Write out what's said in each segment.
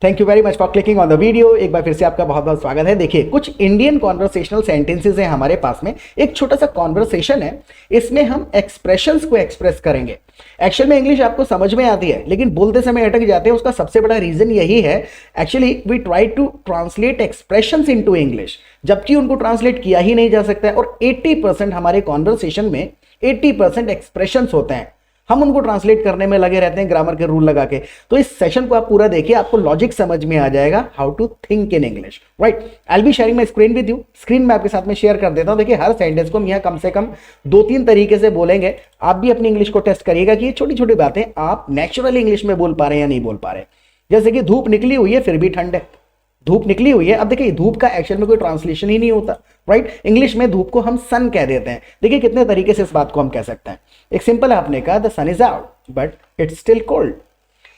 Thank you very much for clicking on the video. एक बार फिर से आपका बहुत बहुत स्वागत है। देखिए, कुछ इंडियन कॉन्वर्सेशनल सेंटेंसेस हैं हमारे पास में। एक छोटा सा कॉन्वर्सेशन है, इसमें हम एक्सप्रेशंस को एक्सप्रेस करेंगे। एक्चुअल में इंग्लिश आपको समझ में आती है, लेकिन बोलते समय अटक जाते हैं। उसका सबसे बड़ा रीजन यही है, actually we try to translate expressions into English, जबकि उनको ट्रांसलेट किया ही नहीं जा सकता है। और 80% हमारे कॉन्वर्सेशन में 80% एक्सप्रेशंस होते हैं, हम उनको ट्रांसलेट करने में लगे रहते हैं ग्रामर के रूल लगा के। तो इस सेशन को आप पूरा देखिए, आपको लॉजिक समझ में आ जाएगा, how to think in English, right. I will be sharing my screen with you. Screen में आपके साथ में शेयर कर देता हूं। देखिए, हर सेंटेंस को हम यहाँ कम से कम 2-3 तरीके से बोलेंगे। आप भी अपनी इंग्लिश को टेस्ट करिएगा कि ये छोटी छोटी बातें आप नेचुरल इंग्लिश में बोल पा रहे हैं या नहीं बोल पा रहे। जैसे कि धूप निकली हुई है फिर भी ठंड है। धूप निकली हुई है, अब देखिए धूप का एक्चुअल में कोई ट्रांसलेशन ही नहीं होता, राइट। इंग्लिश में धूप को हम सन कह देते हैं। देखिए कितने तरीके से इस बात को हम कह सकते हैं। एक सिंपल आपने कहा the sun is out but it's still cold.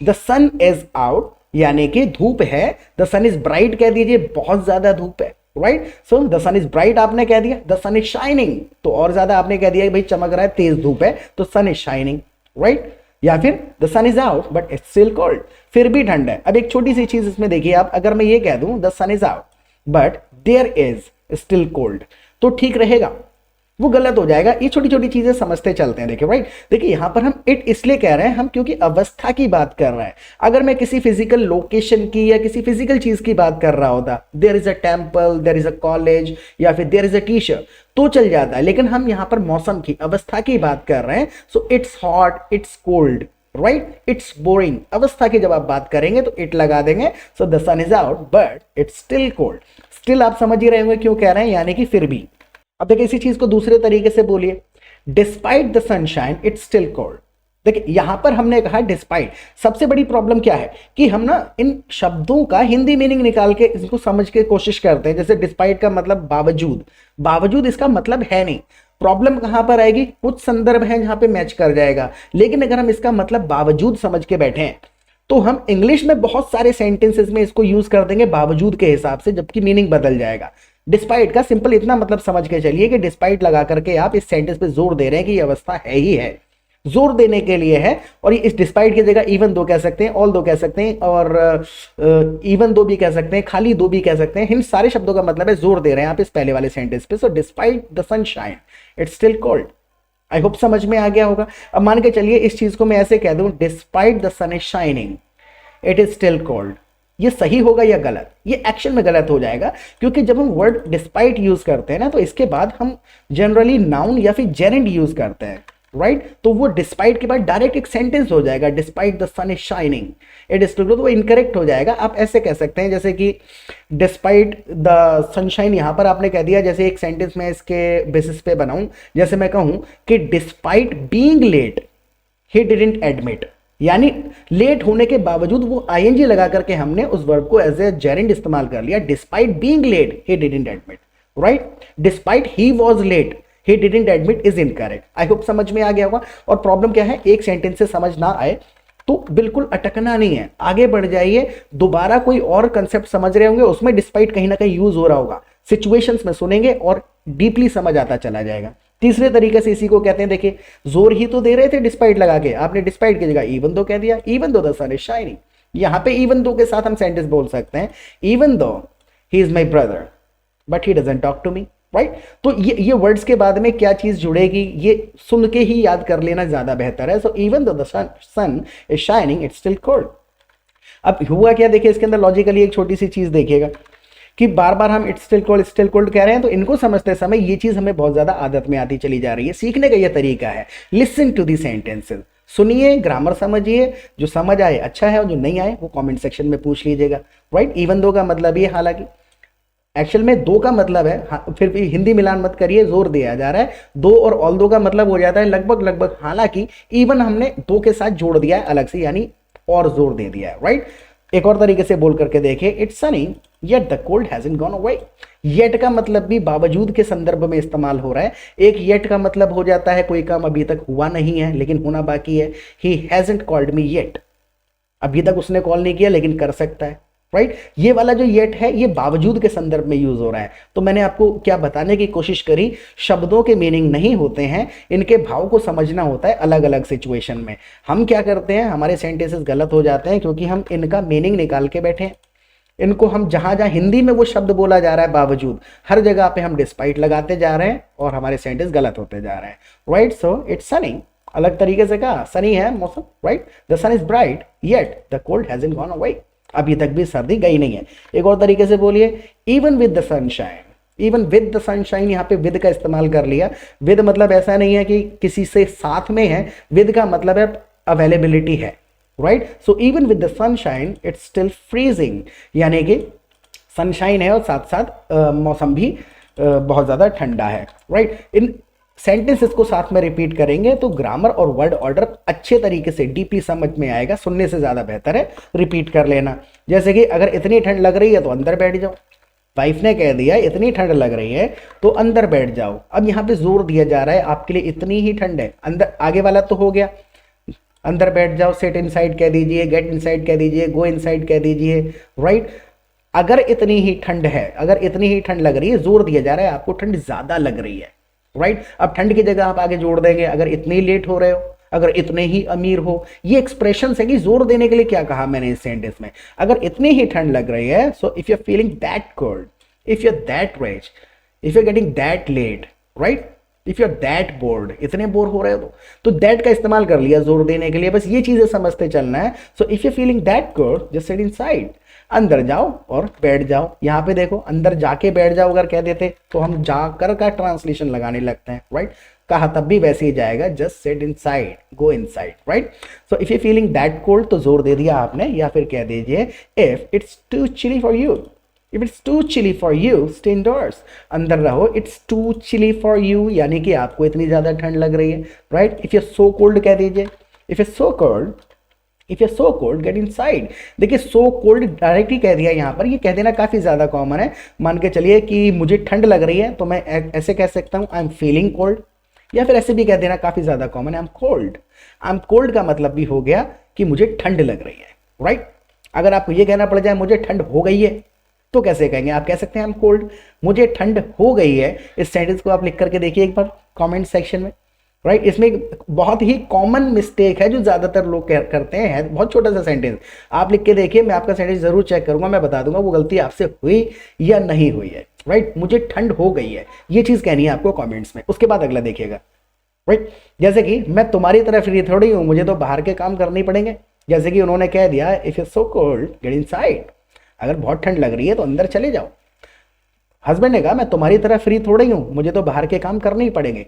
The sun is out यानी कि धूप है। द सन इज ब्राइट कह दीजिए, बहुत ज्यादा धूप है, right. So the sun is bright आपने कह दिया। द सन इज शाइनिंग तो और ज्यादा आपने कह दिया भाई चमक रहा है, तेज धूप है, तो सन इज शाइनिंग, राइट। या फिर the sun is out but it's still cold, फिर भी ठंड है। अब एक छोटी सी चीज इसमें देखिए आप, अगर मैं ये कह दूं the sun is out but there is still cold, तो ठीक रहेगा, वो गलत हो जाएगा। ये छोटी छोटी चीजें समझते चलते हैं। देखिए राइट, देखिए यहां पर हम इट इसलिए कह रहे हैं हम क्योंकि अवस्था की बात कर रहे हैं। अगर मैं किसी फिजिकल लोकेशन की या किसी फिजिकल चीज की बात कर रहा होता, there is a temple, there is a college या फिर देयर इज अ टीचर, तो चल जाता है। लेकिन हम यहां पर मौसम की, अवस्था की बात कर रहे हैं। So it's hot, it's cold, right, it's boring. अवस्था की जब आप बात करेंगे तो इट लगा देंगे। So the sun is out but it's still cold. Still आप समझ ही रहे होंगे क्यों कह रहे हैं, यानी कि फिर भी। अब देखिए इसी चीज को दूसरे तरीके से बोलिए, despite the sunshine it's still cold. देखिए यहां पर हमने कहा डिस्पाइट। सबसे बड़ी प्रॉब्लम क्या है कि हम ना इन शब्दों का हिंदी मीनिंग निकाल के इसको समझ के कोशिश करते हैं। जैसे डिस्पाइट का मतलब बावजूद, बावजूद इसका मतलब है नहीं। प्रॉब्लम कहां पर आएगी, कुछ संदर्भ है जहां पे मैच कर जाएगा, लेकिन अगर हम इसका मतलब बावजूद समझ के बैठे हैं तो हम इंग्लिश में बहुत सारे सेंटेंसेस में इसको यूज कर देंगे बावजूद के हिसाब से, जबकि मीनिंग बदल जाएगा। डिस्पाइट का सिंपल इतना मतलब समझ के चलिए कि डिस्पाइट लगा करके आप इस सेंटेंस पे जोर दे रहे हैं कि ये अवस्था है ही है, जोर देने के लिए है। और ये इस डिस्पाइट की जगह इवन दो कह सकते हैं, ऑल दो कह सकते हैं, और इवन दो भी कह सकते हैं, खाली दो भी कह सकते हैं। इन सारे शब्दों का मतलब है जोर दे रहे हैं आप इस पहले वाले सेंटेंस पे। So despite the sunshine it's still cold. I hope समझ में आ गया होगा। अब मान के चलिए इस चीज को मैं ऐसे कह दूं, despite the sun is shining it is still cold. ये सही होगा या गलत? ये एक्शन में गलत हो जाएगा, क्योंकि जब हम वर्ड डिस्पाइट यूज करते हैं ना, तो इसके बाद हम जनरली नाउन या फिर जेरेंड यूज करते हैं, राइट। तो वो डिस्पाइट के बाद डायरेक्ट एक सेंटेंस हो जाएगा, despite the sun is shining it is still cold, तो वो इनकरेक्ट हो जाएगा। आप ऐसे कह सकते हैं जैसे कि डिस्पाइट द सनशाइन, यहां पर आपने कह दिया, जैसे एक सेंटेंस में इसके बेसिस पे बनाऊं, जैसे मैं कहूं कि despite being late he didn't admit, यानी लेट होने के बावजूद वो आईएनजी लगा करके हमने उस वर्ब को एज ए जेरेंड इस्तेमाल कर लिया। Despite being late he didn't admit, right. Despite he was late he didn't admit is incorrect. I hope समझ में आ गया होगा। और प्रॉब्लम क्या है, एक सेंटेंस से समझ ना आए तो बिल्कुल अटकना नहीं है, आगे बढ़ जाइए। दोबारा कोई और कंसेप्ट समझ रहे होंगे, उसमें डिस्पाइट कहीं ना कहीं यूज हो रहा होगा, सिचुएशंस में सुनेंगे और डीपली समझ आता चला जाएगा। तीसरे तरीके से इसी को कहते हैं, देखिए जोर ही तो दे रहे थे डिस्पाइट लगा के, आपने डिस्पाइट की जगह इवन दो कह दिया, even though the sun is shining. यहां पे इवन दो के साथ हम सेंटेंस बोल सकते हैं, even though he is my brother but he doesn't talk to me, right. तो ये वर्ड्स के बाद में क्या चीज जुड़ेगी, ये सुन के ही याद कर लेना ज्यादा बेहतर है। So even though the sun is shining it's still cold. अब हुआ क्या, देखिए इसके अंदर लॉजिकली एक छोटी सी चीज देखिएगा कि बार बार हम इट्स स्टिल कोल्ड कह रहे हैं, तो इनको समझते समय ये चीज हमें बहुत ज्यादा आदत में आती चली जा रही है। सीखने का ये तरीका है, लिसन टू दी सेंटेंसेस, सुनिए, ग्रामर समझिए, जो समझ आए अच्छा है और जो नहीं आए वो कमेंट सेक्शन में पूछ लीजिएगा, राइट। इवन दो का मतलब ये, हालांकि एक्चुअल में दो का मतलब है, फिर भी हिंदी मिलान मत करिए, जोर दिया जा रहा है। दो और ऑल दो का मतलब हो जाता है लगभग लगभग, हालांकि इवन हमने दो के साथ जोड़ दिया है अलग से, यानी और जोर दे दिया है, राइट। एक और तरीके से बोल करके देखिए, it's Sunny yet the cold hasn't gone away. Yet का मतलब भी बावजूद के संदर्भ में इस्तेमाल हो रहा है। एक येट का मतलब हो जाता है कोई काम अभी तक हुआ नहीं है लेकिन होना बाकी है। He hasn't called me yet, अभी तक उसने कॉल नहीं किया लेकिन कर सकता है, राइट। ये वाला जो येट है ये बावजूद के संदर्भ में यूज हो रहा है। तो मैंने आपको क्या बताने की कोशिश करी, शब्दों के मीनिंग नहीं होते हैं, इनके भाव को समझना होता है अलग अलग सिचुएशन में। हम क्या करते हैं, हमारे सेंटेंसेस गलत हो जाते हैं क्योंकि हम इनका मीनिंग निकाल के बैठे हैं। इनको हम जहां जहां हिंदी में वो शब्द बोला जा रहा है बावजूद, हर जगह पे हम डिस्पाइट लगाते जा रहे हैं और हमारे सेंटेंस गलत होते जा रहे हैं, राइट। सो इट्स सनी, अलग तरीके से कहा, सनी है मौसम, right. The sun is bright yet the cold hasn't gone away, अभी तक भी सर्दी गई नहीं है। एक और तरीके से बोलिए, even with the sunshine. Even with the sunshine, यहाँ पे विद का इस्तेमाल कर लिया। विद मतलब ऐसा नहीं है कि किसी से साथ में है, विद का मतलब है अवेलेबिलिटी है, right. So even with the sunshine it's still freezing, यानी कि सनशाइन है और साथ साथ मौसम भी बहुत ज़्यादा ठंडा है, राइट। इन सेंटेंसेस को साथ में रिपीट करेंगे तो ग्रामर और वर्ड ऑर्डर अच्छे तरीके से डीपली समझ में आएगा। सुनने से ज़्यादा बेहतर है रिपीट कर लेना। जैसे कि अगर इतनी ठंड लग रही है तो अंदर बैठ जाओ। वाइफ ने कह दिया इतनी ठंड लग रही है तो अंदर बैठ जाओ। अब यहाँ पे जोर दिया जा रहा है आपके लिए इतनी ही ठंड है, अंदर, आगे वाला तो हो गया, अंदर बैठ जाओ, सिट इनसाइड कह दीजिए, गेट इनसाइड कह दीजिए, गो इनसाइड कह दीजिए, राइट। अगर इतनी ही ठंड है, अगर इतनी ही ठंड लग रही है, जोर दिया जा रहा है आपको ठंड ज्यादा लग रही है, राइट। अब ठंड की जगह आप आगे जोड़ देंगे, अगर इतने ही लेट हो रहे हो, अगर इतने ही अमीर हो। ये एक्सप्रेशन है कि जोर देने के लिए क्या कहा मैंने इस सेंटेंस में, अगर इतनी ही ठंड लग रही है, so if you are feeling that cold, if you are that rich, if you are getting that late, right, if you are that bored, इतने बोर हो रहे हो तो दैट का इस्तेमाल कर लिया जोर देने के लिए। बस ये चीजें समझते चलना है। So if you feeling that good just sit inside, अंदर जाओ और बैठ जाओ। यहाँ पे देखो, अंदर जाके बैठ जाओ अगर कह देते तो हम जाकर का ट्रांसलेशन लगाने लगते हैं, राइट। कहा तब भी वैसे ही जाएगा, just sit inside, go inside, right. So if you feeling that cold तो जोर दे दिया आपने, या फिर कह दीजिए if it's too chilly for you, if it's too chilly for you stay indoors, अंदर रहो। It's too chilly for you यानी कि आपको इतनी ज्यादा ठंड लग रही है, right. If you so cold कह दीजिए, if you so cold, if you so cold get inside. देखिए सो कोल्ड डायरेक्ट ही कह दिया यहाँ पर, ये कह देना काफी ज्यादा कॉमन है। मान के चलिए कि मुझे ठंड लग रही है तो मैं ऐसे कह सकता हूँ आई एम फीलिंग कोल्ड, या फिर ऐसे भी कह देना काफी ज्यादा कॉमन है, I M cold. I am cold का मतलब भी हो गया कि मुझे ठंड लग रही है, राइट। अगर आपको ये कहना पड़ जाए मुझे ठंड हो गई है तो कैसे कहेंगे, आप कह सकते हैं आई एम कोल्ड, मुझे ठंड हो गई है। इस सेंटेंस को आप लिख करके देखिए एक बार कमेंट सेक्शन में, राइट। इसमें एक बहुत ही कॉमन मिस्टेक है जो ज्यादातर लोग करते हैं, बहुत छोटा सा सेंटेंस आप लिख के देखिए, मैं आपका सेंटेंस जरूर चेक करूंगा, मैं बता दूंगा वो गलती आपसे हुई या नहीं हुई है, राइट। मुझे ठंड हो गई है, ये चीज कहनी है आपको कमेंट्स में। उसके बाद अगला देखिएगा, राइट। जैसे कि मैं तुम्हारी तरह फ्री थोड़ी हूं, मुझे तो बाहर के काम करने पड़ेंगे। जैसे कि उन्होंने कह दिया if you so cold get inside, अगर बहुत ठंड लग रही है तो अंदर चले जाओ। हस्बैंड ने कहा मैं तुम्हारी तरह फ्री थोड़ी हूं, मुझे तो बाहर के काम करने ही पड़ेंगे।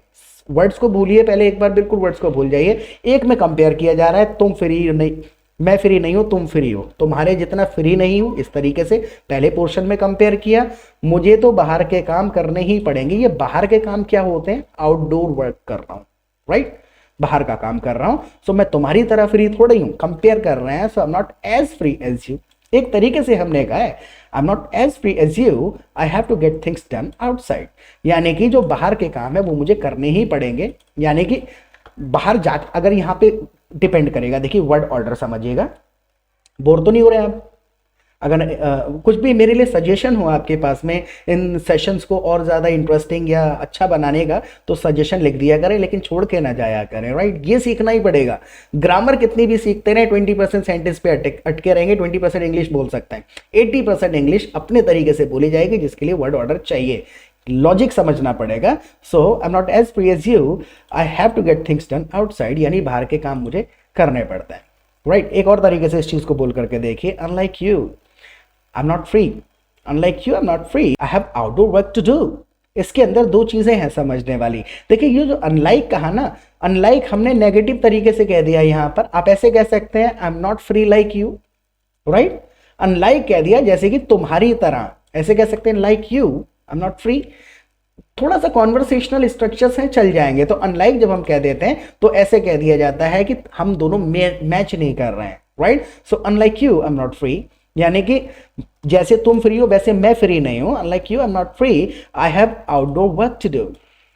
वर्ड्स को भूलिए पहले एक बार, बिल्कुल वर्ड्स को भूल जाइए। एक में कंपेयर किया जा रहा है, तुम फ्री नहीं, मैं फ्री नहीं हूं, तुम फ्री हो, तुम्हारे जितना फ्री नहीं हूं, इस तरीके से पहले पोर्शन में कंपेयर किया। मुझे तो बाहर के काम करने ही पड़ेंगे। ये बाहर के काम क्या होते हैं, आउटडोर वर्क कर रहा हूं, राइट, बाहर का काम कर रहा हूं। सो मैं तुम्हारी तरह फ्री थोड़ी हूं, कंपेयर कर रहे हैं। So I am not as free as you, एक तरीके से हमने कहा है I am not as free as you, I have to get things done outside, यानी कि जो बाहर के काम है वो मुझे करने ही पड़ेंगे। यानी कि बाहर जा, अगर यहाँ पे डिपेंड करेगा, देखिए वर्ड ऑर्डर समझिएगा। बोर तो नहीं हो रहे आप? अगर कुछ भी मेरे लिए सजेशन हो आपके पास में इन सेशंस को और ज़्यादा इंटरेस्टिंग या अच्छा बनाने का, तो सजेशन लिख दिया करें, लेकिन छोड़ के ना जाया करें, राइट। ये सीखना ही पड़ेगा। ग्रामर कितनी भी सीखते रहे, 20% सेंटेंस पे अटके रहेंगे, 20% इंग्लिश बोल सकते हैं, 80% इंग्लिश अपने तरीके से बोली जाएगी, जिसके लिए वर्ड ऑर्डर चाहिए, लॉजिक समझना पड़ेगा। So I am not as free as you, I have to get things done outside, यानी बाहर के काम मुझे करने पड़ता है, राइट। एक और तरीके से इस चीज़ को बोल करके देखिए, unlike you I'm not free. Unlike you, I'm not free. I have outdoor work to do. इसके अंदर दो चीजें हैं समझने वाली। देखिए ये जो अनलाइक कहा ना, अनलाइक हमने नेगेटिव तरीके से कह दिया यहाँ पर। आप ऐसे कह सकते हैं आई am not free like you, right. Unlike कह दिया जैसे कि तुम्हारी तरह, ऐसे कह सकते हैं like you I am not free. थोड़ा सा कॉन्वर्सेशनल स्ट्रक्चर्स हैं, चल जाएंगे। तो अनलाइक जब हम कह देते हैं तो ऐसे कह दिया जाता है कि हम दोनों मैच नहीं कर रहे हैं, right. So unlike you I am not free, यानी कि जैसे तुम फ्री हो वैसे मैं फ्री नहीं हूं। Unlike you I am not free, I have outdoor work to do.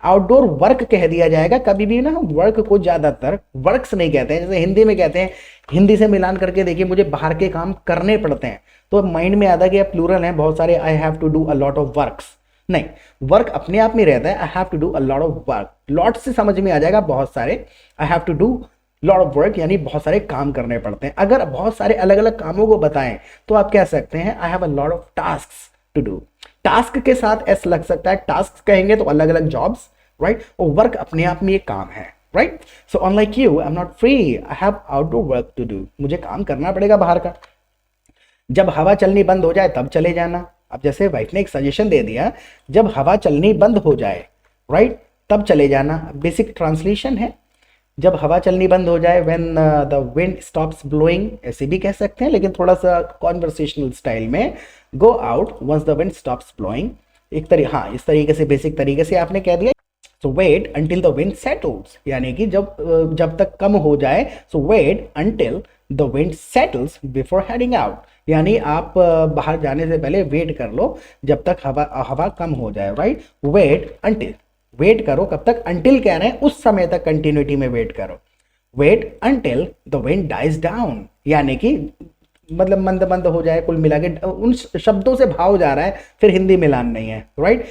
Outdoor work कह दिया जाएगा। कभी भी ना हम वर्क को ज्यादातर वर्क्स नहीं कहते हैं, जैसे हिंदी में कहते हैं, हिंदी से मिलान करके देखिए, मुझे बाहर के काम करने पड़ते हैं, तो माइंड में आता है कि अब प्लूरल है बहुत सारे, I have to do a lot of works. नहीं, वर्क अपने आप में रहता है, I have to do a lot of work. Lot से समझ में आ जाएगा बहुत सारे, I have to do lot of work यानी बहुत सारे काम करने पड़ते हैं। अगर बहुत सारे अलग अलग कामों को बताएं तो आप कह सकते हैं I have a lot of tasks to do. Task के साथ एस लग सकता है, टास्क कहेंगे तो अलग अलग जॉब्स, राइट। और वर्क अपने आप में एक काम है, right. So unlike you I am not free, I have outdoor work to do. मुझे काम करना पड़ेगा बाहर का। जब हवा चलनी बंद हो जाए तब चले जाना। अब जैसे वाइफ ने एक सजेशन दे दिया, जब हवा चलनी बंद हो जाए, राइट, तब चले जाना। बेसिक ट्रांसलेशन है, जब हवा चलनी बंद हो जाए, when the wind stops blowing, ऐसे भी कह सकते हैं, लेकिन थोड़ा सा कॉन्वर्सेशनल स्टाइल में, go out once the wind stops blowing. हाँ, इस तरीके से बेसिक तरीके से आपने कह दिया। So wait until the wind settles, यानी कि जब तक कम हो जाए। So wait until the wind settles before heading out, यानी आप बाहर जाने से पहले वेट कर लो जब तक हवा कम हो जाए, राइट। वेट अंटिल, वेट करो कब तक, अंटिल कह रहे हैं उस समय तक कंटिन्यूटी में वेट करो। Wait until the wind dies down, यानी कि मतलब मंद मंद हो जाए। कुल मिला के उन शब्दों से भाव जा रहा है, फिर हिंदी मिलान नहीं है, right.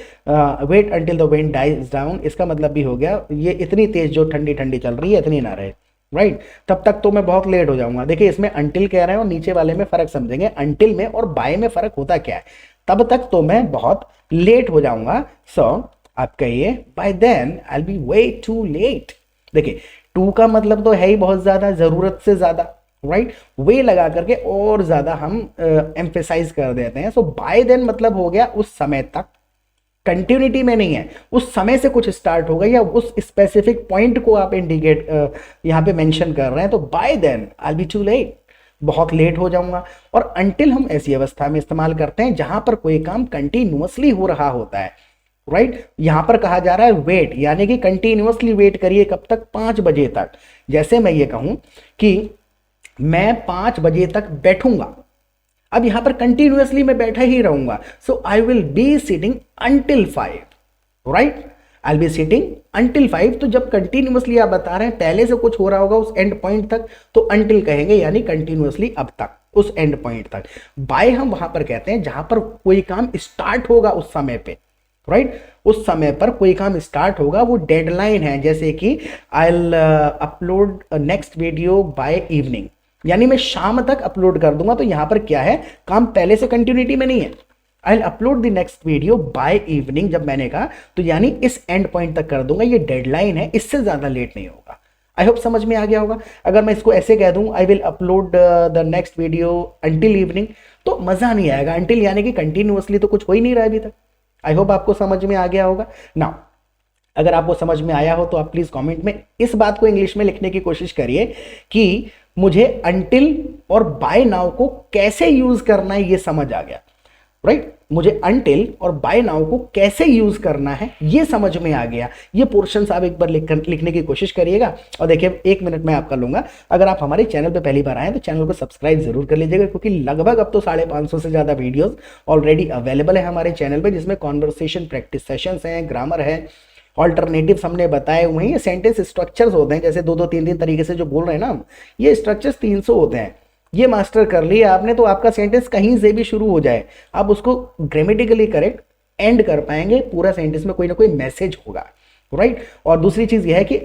Wait until the wind dies down, इसका मतलब भी हो गया ये इतनी तेज जो ठंडी ठंडी चल रही है इतनी ना रहे, राइट। तब तक तो मैं बहुत लेट हो जाऊंगा। देखिए इसमें अंटिल कह रहे हैं और नीचे वाले में फर्क समझेंगे। अंटिल में और बाय में फर्क होता क्या है, तब तक तो मैं बहुत लेट हो जाऊंगा। सो आप कहिए by then I will be way too late. देखिए टू का मतलब तो है ही बहुत ज्यादा, जरूरत से ज्यादा, राइट। वे लगा करके और ज्यादा हम एम्फेसाइज कर देते हैं। सो बाय देन मतलब हो गया उस समय तक, कंटिन्यूटी में नहीं है, उस समय से कुछ स्टार्ट होगा या उस स्पेसिफिक पॉइंट को आप इंडिकेट यहाँ पे मेंशन कर रहे हैं। तो by then I be too late, बहुत लेट हो जाऊंगा। और अंटिल हम ऐसी अवस्था में इस्तेमाल करते हैं जहां पर कोई काम कंटिन्यूअसली हो रहा होता है, राइट। यहां पर कहा जा रहा है वेट, यानी कि कंटिन्यूअसली वेट करिए कब तक, 5 बजे तक। जैसे मैं ये कहूं कि मैं 5 बजे तक बैठूंगा, अब यहां पर कंटिन्यूअसली मैं बैठा ही रहूंगा। So I will be sitting until 5, right. I will be sitting until 5। तो जब कंटिन्यूअसली आप बता रहे हैं पहले से कुछ हो रहा होगा उस एंड पॉइंट तक, तो अंटिल कहेंगे, यानी कंटिन्यूअसली अब तक, उस एंड पॉइंट तक। बाय हम वहां पर कहते हैं जहां पर कोई काम स्टार्ट होगा उस समय पे, राइट। उस समय पर कोई काम स्टार्ट होगा, वो डेडलाइन है। जैसे कि I will upload next video by evening, यानी मैं शाम तक अपलोड कर दूंगा। तो यहां पर क्या है, काम पहले से कंटिन्यूटी में नहीं है। I will upload the next video by evening जब मैंने कहा, तो यानी इस एंड पॉइंट तक कर दूंगा, ये डेडलाइन है, इससे ज्यादा लेट नहीं होगा। आई होप समझ में आ गया होगा। अगर मैं इसको ऐसे कह दूं I will upload the next video until evening, तो मजा नहीं आएगा। अंटिल यानी कि कंटिन्यूअसली तो कुछ हो ही नहीं रहा अभी तक। आई होप आपको समझ में आ गया होगा। नाउ अगर आपको समझ में आया हो तो आप प्लीज कमेंट में इस बात को इंग्लिश में लिखने की कोशिश करिए कि मुझे अंटिल और बाय नाउ को कैसे यूज करना है ये समझ आ गया, राइट। मुझे अंटिल और बाय नाउ को कैसे यूज करना है ये समझ में आ गया। ये पोर्शन आप एक बार लिखने की कोशिश करिएगा। और देखिए 1 मिनट में आपका लूंगा। अगर आप हमारे चैनल पे पहली बार आए तो चैनल को सब्सक्राइब जरूर कर लीजिएगा, क्योंकि लगभग अब तो 550 से ज्यादा वीडियोस ऑलरेडी अवेलेबल है हमारे चैनल पे, जिसमें कॉन्वर्सेशन प्रैक्टिस सेशंस हैं, ग्रामर है, ऑल्टरनेटिव्स हमने बताए हुए हैं। ये सेंटेंस स्ट्रक्चर्स होते हैं, जैसे 2-2 3-3 तरीके से जो बोल रहे हैं ना हम, ये स्ट्रक्चर्स 300 होते हैं। ये मास्टर कर लिया आपने तो आपका सेंटेंस कहीं से भी शुरू हो जाए, आप उसको ग्रामेटिकली करेक्ट एंड कर पाएंगे। पूरा सेंटेंस में कोई ना कोई मैसेज होगा, राइट। और दूसरी चीज यह है कि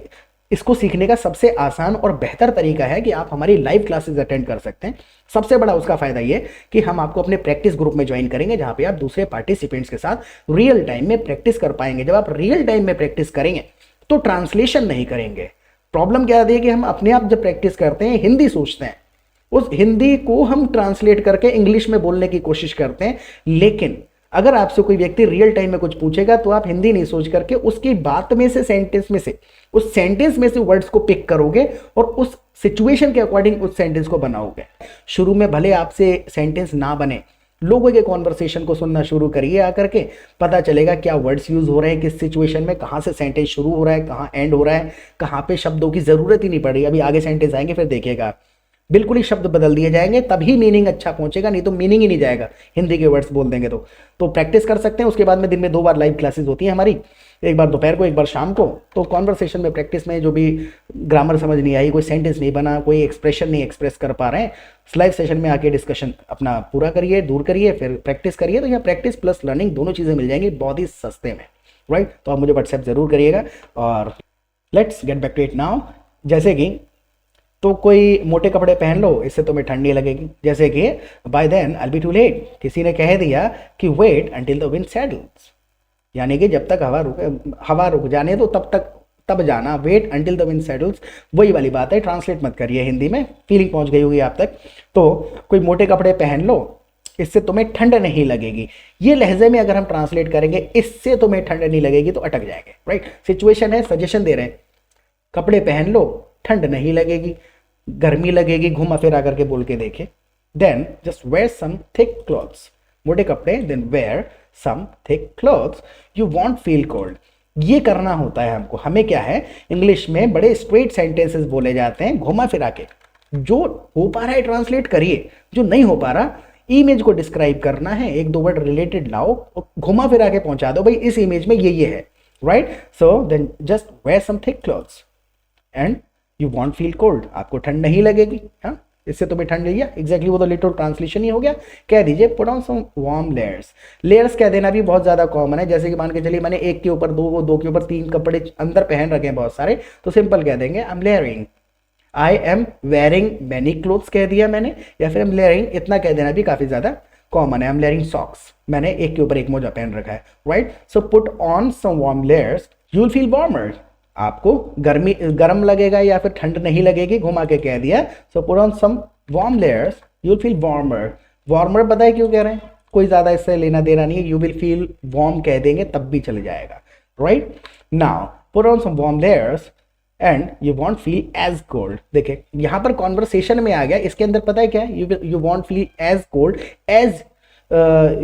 इसको सीखने का सबसे आसान और बेहतर तरीका है कि आप हमारी लाइव क्लासेस अटेंड कर सकते हैं। सबसे बड़ा उसका फायदा यह कि हम आपको अपने प्रैक्टिस ग्रुप में ज्वाइन करेंगे, जहां पे आप दूसरे पार्टिसिपेंट्स के साथ रियल टाइम में प्रैक्टिस कर पाएंगे। जब आप रियल टाइम में प्रैक्टिस करेंगे तो ट्रांसलेशन नहीं करेंगे। प्रॉब्लम क्या आती है कि हम अपने आप जब प्रैक्टिस करते हैं हिंदी सोचते हैं, उस हिंदी को हम ट्रांसलेट करके इंग्लिश में बोलने की कोशिश करते हैं। लेकिन अगर आपसे कोई व्यक्ति रियल टाइम में कुछ पूछेगा तो आप हिंदी नहीं सोच करके उसकी बात में से, सेंटेंस में से, उस सेंटेंस में से वर्ड्स को पिक करोगे और उस सिचुएशन के अकॉर्डिंग उस सेंटेंस को बनाओगे। शुरू में भले आपसे सेंटेंस ना बने, लोगों के कॉन्वर्सेशन को सुनना शुरू करिए, आकर के पता चलेगा क्या वर्ड्स यूज हो रहे हैं, किस सिचुएशन में, कहाँ से सेंटेंस शुरू हो रहा है, कहाँ एंड हो रहा है, कहाँ पे शब्दों की जरूरत ही नहीं पड़ रही। अभी आगे सेंटेंस आएंगे फिर देखिएगा, बिल्कुल ही शब्द बदल दिए जाएंगे, तभी मीनिंग अच्छा पहुंचेगा, नहीं तो मीनिंग ही नहीं जाएगा हिंदी के वर्ड्स बोल देंगे तो प्रैक्टिस कर सकते हैं। उसके बाद में दिन में 2 बार लाइव क्लासेस होती हैं हमारी, एक बार दोपहर को, एक बार शाम को। तो कॉन्वर्सेशन में, प्रैक्टिस में जो भी ग्रामर समझ नहीं आई, कोई सेंटेंस नहीं बना, कोई एक्सप्रेशन नहीं एक्सप्रेस कर पा रहे हैं, लाइव सेशन में आके डिस्कशन अपना पूरा करिए, दूर करिए, फिर प्रैक्टिस करिए। तो यहाँ प्रैक्टिस प्लस लर्निंग दोनों चीज़ें मिल जाएंगी बहुत ही सस्ते में, राइट। तो आप मुझे व्हाट्सएप जरूर करिएगा। और let's get back to it now. जैसे कि तो कोई मोटे कपड़े पहन लो, इससे तुम्हें ठंड नहीं लगेगी। जैसे कि by then I be too late, किसी ने कह दिया कि wait until the wind settles, यानी कि जब तक हवा रुक जाने तो तब जाना। Wait until the wind settles, वही वाली बात है, ट्रांसलेट मत करिए हिंदी में, फीलिंग पहुंच गई होगी आप तक। तो कोई मोटे कपड़े पहन लो, इससे तुम्हें ठंड नहीं लगेगी। ये लहजे में अगर हम ट्रांसलेट करेंगे इससे तुम्हें ठंड नहीं लगेगी, तो अटक जाएंगे, राइट। सिचुएशन है, सजेशन दे रहे हैं, कपड़े पहन लो, ठंड नहीं लगेगी, गर्मी लगेगी, घुमा फिरा करके बोल के देखे। Then just wear some thick clothes, मोटे कपड़े, then wear some thick clothes, you won't feel cold. ये करना होता है हमको। हमें क्या है, इंग्लिश में बड़े स्ट्रेट सेंटेंसेस बोले जाते हैं, घुमा फिरा के। जो हो पा रहा है ट्रांसलेट करिए, जो नहीं हो पा रहा, इमेज को डिस्क्राइब करना है, एक दो वर्ड रिलेटेड लाओ, घुमा फिरा के पहुंचा दो, भाई इस इमेज में ये है, right. So then just wear some thick clothes and you won't feel cold, आपको ठंड नहीं लगेगी। हाँ, इससे तुम्हें ठंड लगी। एग्जैक्टली वो तो लिटरल ट्रांसलेशन ही हो गया। कह दीजिए put on some warm layers. Layers कह देना भी बहुत ज़्यादा कॉमन है। जैसे कि मान के चलिए मैंने एक के ऊपर दो, दो के ऊपर तीन कपड़े अंदर पहन रखे हैं बहुत सारे, तो सिंपल कह देंगे I am layering, I am wearing many clothes कह दिया मैंने, या फिर आई एम लेयरिंग, इतना कह देना भी काफ़ी ज़्यादा कॉमन है। आई एम लेयरिंग सॉक्स, मैंने एक के ऊपर एक मोजा पहन रखा है, right. So put on some warm layers, you will feel warmer, आपको गर्म लगेगा या फिर ठंड नहीं लगेगी, घुमा के कह दिया। So put on some warm layers, you will feel warmer. Warmer पता है क्यों कह रहे हैं, कोई ज़्यादा इससे लेना देना नहीं है, यू विल फील वार्म कह देंगे तब भी चल जाएगा, right. Now put on some warm layers and you won't feel as cold. देखिए यहाँ पर कॉन्वर्सेशन में आ गया, इसके अंदर पता है क्या है, you won't feel as cold as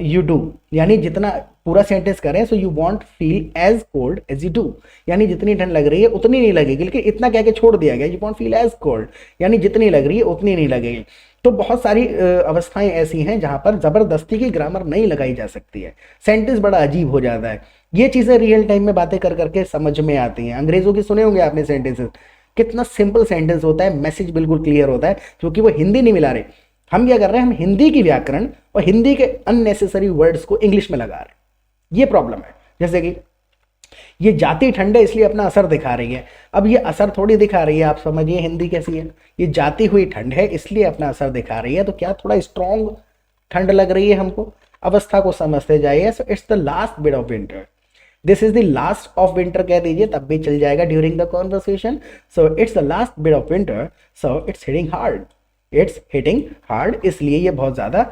you do, यानी जितना पूरा सेंटेंस करें, so you won't feel as cold as you do, यानी जितनी ठंड लग रही है उतनी नहीं लगेगी, लेकिन इतना कह के छोड़ दिया गया, you won't feel as cold, यानी जितनी लग रही है उतनी नहीं लगेगी। तो बहुत सारी अवस्थाएं ऐसी हैं जहां पर जबरदस्ती की ग्रामर नहीं लगाई जा सकती है, सेंटेंस बड़ा अजीब हो जाता है। ये चीजें रियल टाइम में बातें कर करके समझ में आती हैं। अंग्रेजों की सुने होंगे आपने सेंटेंसेस, कितना सिंपल सेंटेंस होता है, मैसेज बिल्कुल क्लियर होता है, क्योंकि वो हिंदी नहीं मिला रहे। हम क्या कर रहे हैं, हम हिंदी की व्याकरण और हिंदी के अननेसेसरी वर्ड्स को इंग्लिश में लगा रहे हैं, ये प्रॉब्लम है। जैसे कि ये जाती ठंड है इसलिए अपना असर दिखा रही है, अब ये असर थोड़ी दिखा रही है, आप समझिए हिंदी कैसी है, ये जाती हुई ठंड है इसलिए अपना असर दिखा रही है, तो क्या थोड़ा स्ट्रॉन्ग ठंड लग रही है हमको, अवस्था को समझते जाइए। So it's the last bit of winter, this is the last of winter कह दीजिए तब भी चल जाएगा during the conversation. So it's the last bit of winter, so it's hitting hard, it's hitting hard, इसलिए ये बहुत ज़्यादा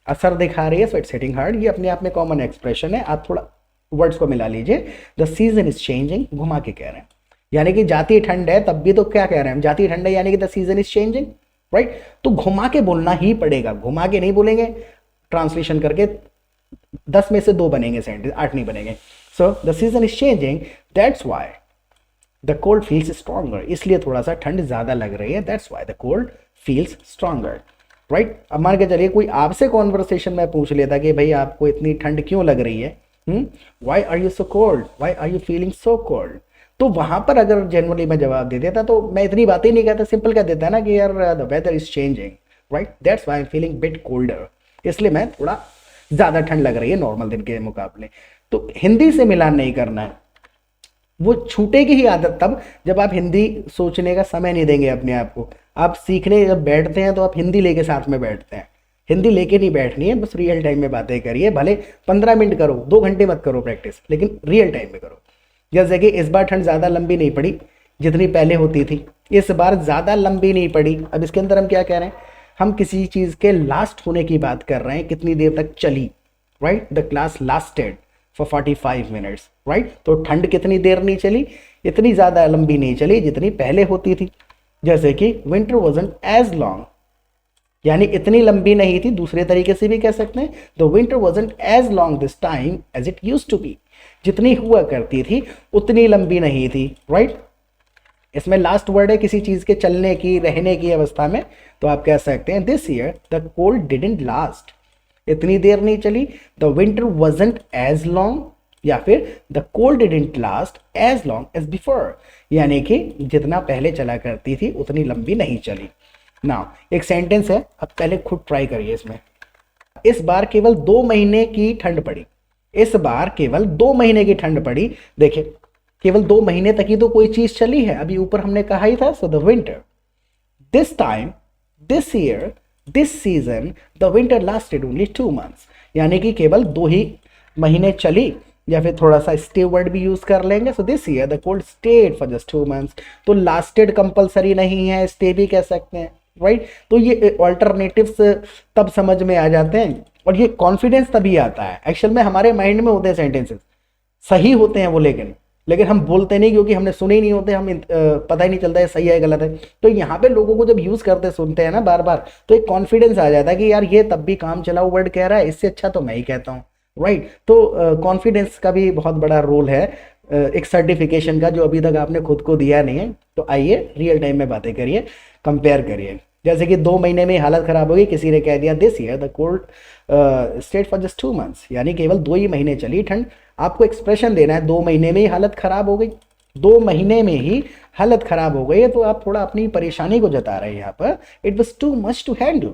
असर दिखा रही है। सो इट्स हिटिंग हार्ड, ये अपने आप में कॉमन एक्सप्रेशन है, आप थोड़ा वर्ड्स को मिला लीजिए। द सीजन इज चेंजिंग, घुमा के कह रहे हैं, यानी कि जाती ठंड है तब भी तो क्या कह रहे हैं, जाती ठंड है यानी कि the season is changing, right. तो घुमा के बोलना ही पड़ेगा, घुमा के नहीं बोलेंगे, ट्रांसलेशन करके 10 में से 2 बनेंगे सेंटेंस, 8 नहीं बनेंगे। So the season is changing, that's why the cold feels stronger, इसलिए थोड़ा सा ठंड ज्यादा लग रही है, that's why the cold feels stronger, right. अब मान के चलिए कोई आपसे कॉन्वर्सेशन में पूछ लेता कि भाई आपको इतनी ठंड क्यों लग रही है, why are you so cold, why are you feeling so cold, तो वहां पर अगर जनरली मैं जवाब दे देता तो मैं इतनी बातें नहीं कहता, सिंपल कह देता ना कि यार the weather is changing, right, that's why I am feeling bit colder, इसलिए मैं थोड़ा ज्यादा ठंड लग रही है नॉर्मल दिन के मुकाबले। तो हिंदी से मिलान नहीं करना है, वो छूटेगी ही आदत तब जब आप हिंदी सोचने का समय नहीं देंगे अपने आप को। आप सीखने जब बैठते हैं तो आप हिंदी लेके साथ में बैठते हैं, हिंदी लेके नहीं बैठनी है, बस रियल टाइम में बातें करिए, भले 15 मिनट करो, 2 घंटे मत करो प्रैक्टिस, लेकिन रियल टाइम में करो। जैसे कि इस बार ठंड ज़्यादा लंबी नहीं पड़ी जितनी पहले होती थी, इस बार ज़्यादा लंबी नहीं पड़ी। अब इसके अंदर हम क्या कह रहे हैं, हम किसी चीज़ के लास्ट होने की बात कर रहे हैं, कितनी देर तक चली, right, the class lasted for 45 minutes, right. तो ठंड कितनी देर नहीं चली, इतनी ज़्यादा लंबी नहीं चली जितनी पहले होती थी। जैसे कि विंटर वॉजंट एज लॉन्ग, यानी इतनी लंबी नहीं थी, दूसरे तरीके से भी कह सकते हैं the winter wasn't as long this time as it used to be, जितनी हुआ करती थी उतनी लंबी नहीं थी, राइट। इसमें लास्ट वर्ड है किसी चीज़ के चलने की, रहने की अवस्था में, तो आप कह सकते हैं this year the cold didn't last, इतनी देर नहीं चली, the winter wasn't as long, या फिर the cold didn't last as long as before, यानी कि जितना पहले चला करती थी उतनी लंबी नहीं चली। नाउ एक सेंटेंस है, अब पहले खुद ट्राई करिए इसमें। इस बार केवल 2 महीने की ठंड पड़ी, इस बार केवल 2 महीने की ठंड पड़ी। देखिए केवल 2 महीने तक ही तो कोई चीज चली है, अभी ऊपर हमने कहा ही था। So the winter, this time, this year, this season, the winter lasted only 2 months, यानी कि केवल 2 ही महीने चली, या फिर थोड़ा सा स्टे वर्ड भी यूज कर लेंगे। So this year the cold state for just 2 months, तो लास्टेड कंपलसरी नहीं है, स्टे भी कह सकते हैं, राइट। तो ये ऑल्टरनेटिव्स तब समझ में आ जाते हैं, और ये कॉन्फिडेंस तभी आता है। एक्चुअल में हमारे माइंड में होते हैं सेंटेंसेस, सही होते हैं वो, लेकिन हम बोलते नहीं, क्योंकि हमने सुने ही नहीं होते, हम पता ही नहीं चलता है सही है गलत है। तो यहाँ पे लोगों को जब यूज करते सुनते हैं ना बार बार, तो एक कॉन्फिडेंस आ जाता है कि यार ये तब भी काम चलाऊ वर्ड कह रहा है, इससे अच्छा तो मैं ही कहता हूँ, राइट। तो कॉन्फिडेंस का भी बहुत बड़ा रोल है एक सर्टिफिकेशन का, जो अभी तक आपने खुद को दिया नहीं है। तो आइए रियल टाइम में बातें करिए, कंपेयर करिए। जैसे कि 2 महीने में हालत खराब हो गई, किसी ने कह दिया this year the cold state for just 2 months, यानी केवल 2 ही महीने चली ठंड। आपको एक्सप्रेशन देना है 2 महीने में ही हालत खराब हो गई, 2 महीने में ही हालत खराब हो गई है, तो आप थोड़ा अपनी परेशानी को जता रहे हैं यहाँ पर। It was too much to handle,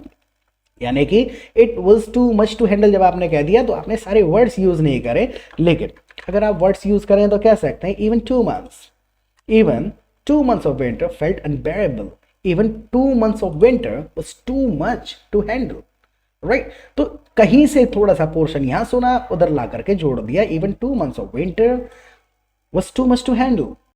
यानी कि it was too much to handle जब आपने कह दिया तो आपने सारे वर्ड्स यूज नहीं करे, लेकिन अगर आप वर्ड्स यूज करें तो कह सकते हैं even 2 months of winter felt unbearable, even 2 months of winter was too much to handle, right. तो कहीं से थोड़ा सा पोर्शन यहां सुना, उधर ला करके जोड़ दिया, even 2 months of winter was too much to handle,